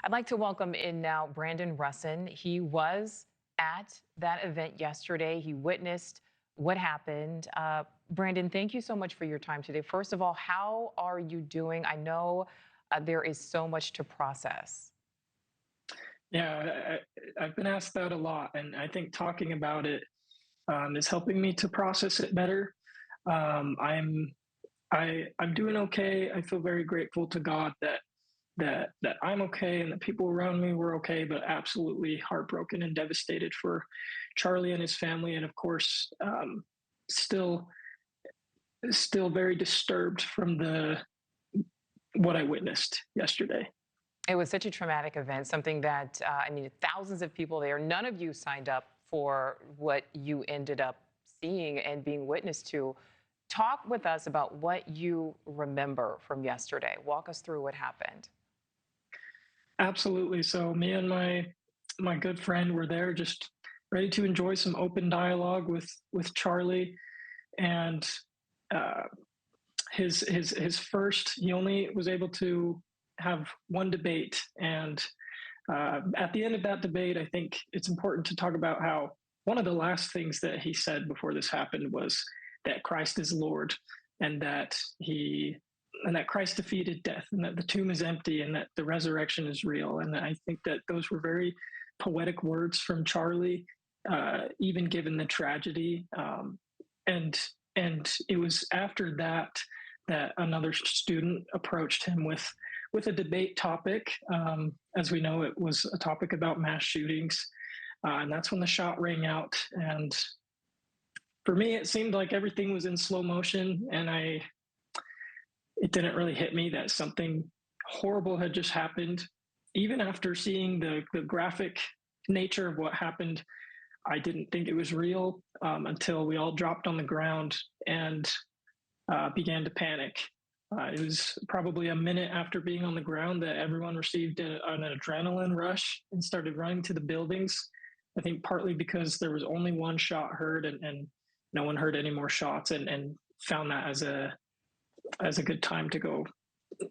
I'd like to welcome in now Brandon Russon. He was at that event yesterday. He witnessed what happened. Brandon, thank you so much for your time today. First of all, how are you doing? I know there is so much to process. Yeah, I've been asked that a lot, and I think talking about it is helping me to process it better. Um, I'm I'm doing okay. I feel very grateful to God that I'm okay and the people around me were okay, but absolutely heartbroken and devastated for Charlie and his family, and of course, still still very disturbed from the what I witnessed yesterday. It was such a traumatic event, something that, I mean, thousands of people there. None of you signed up for what you ended up seeing and being witness to. Talk with us about what you remember from yesterday. Walk us through what happened. Absolutely. So me and my good friend were there, just ready to enjoy some open dialogue with Charlie, and uh, his first. He only was able to have one debate, and at the end of that debate, I think it's important to talk about how one of the last things that he said before this happened was that Christ is Lord, and that Christ defeated death, and that the tomb is empty, and that the resurrection is real. And I think that those were very poetic words from Charlie, even given the tragedy. And it was after that that another student approached him with a debate topic. As we know, it was a topic about mass shootings, and that's when the shot rang out. And for me, it seemed like everything was in slow motion, and it didn't really hit me that something horrible had just happened. Even after seeing the graphic nature of what happened, I didn't think it was real until we all dropped on the ground and began to panic. It was probably a minute after being on the ground that everyone received an adrenaline rush and started running to the buildings. I think partly because there was only one shot heard, and no one heard any more shots, and found that as a good time to go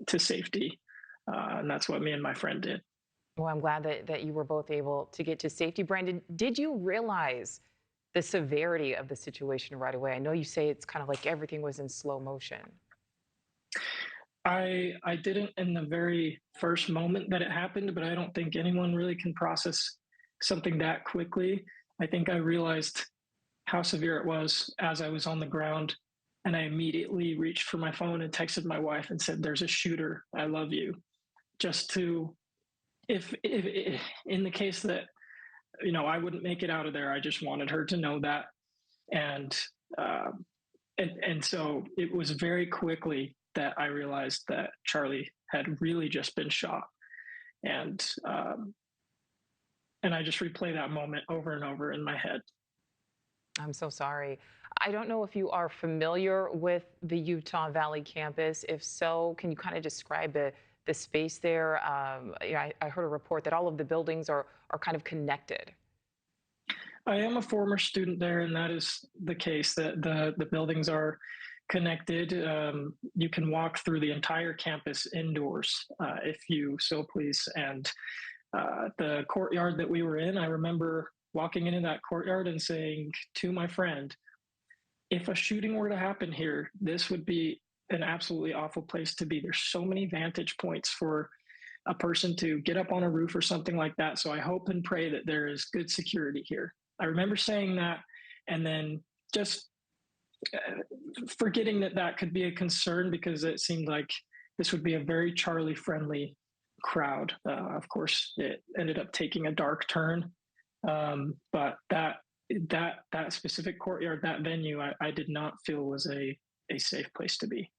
to safety. And that's what me and my friend did. Well, I'm glad that you were both able to get to safety. Brandon, did you realize the severity of the situation right away? I know you say it's kind of like everything was in slow motion. I didn't in the very first moment that it happened, but I don't think anyone really can process something that quickly. I think I realized how severe it was as I was on the ground, and I immediately reached for my phone and texted my wife and said, "There's a shooter. I love you." Just to, if in the case that I wouldn't make it out of there, I just wanted her to know that. And uh, and so it was very quickly that I realized that Charlie had really just been shot, and and I just replay that moment over and over in my head. I'm so sorry. I don't know if you are familiar with the Utah Valley campus. If so, can you kind of describe the space there? I heard a report that all of the buildings are kind of connected. I am a former student there, and that is the case. That the buildings are connected. You can walk through the entire campus indoors if you so please. And the courtyard that we were in, I remember walking into that courtyard and saying to my friend, if a shooting were to happen here, this would be an absolutely awful place to be. There's so many vantage points for a person to get up on a roof or something like that. So I hope and pray that there is good security here. I remember saying that, and then just forgetting that that could be a concern, because it seemed like this would be a very Charlie friendly crowd. Of course, it ended up taking a dark turn. But that specific courtyard, that venue, I did not feel was a safe place to be.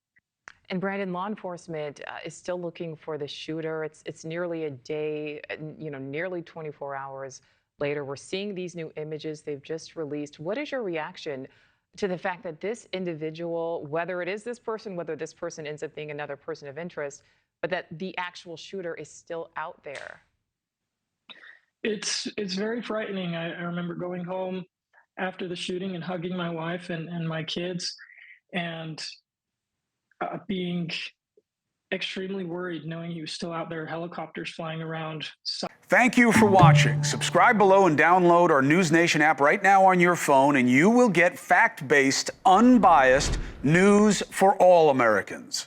And Brandon, law enforcement is still looking for the shooter. It's nearly a day, nearly 24 hours later. We're seeing these new images they've just released. What is your reaction to the fact that this individual, whether it is this person, whether this person ends up being another person of interest, but that the actual shooter is still out there? It's very frightening. I remember going home after the shooting and hugging my wife and my kids, and being extremely worried knowing he was still out there, helicopters flying around. Thank you for watching. Subscribe below and download our NewsNation app right now on your phone, and you will get fact-based, unbiased news for all Americans.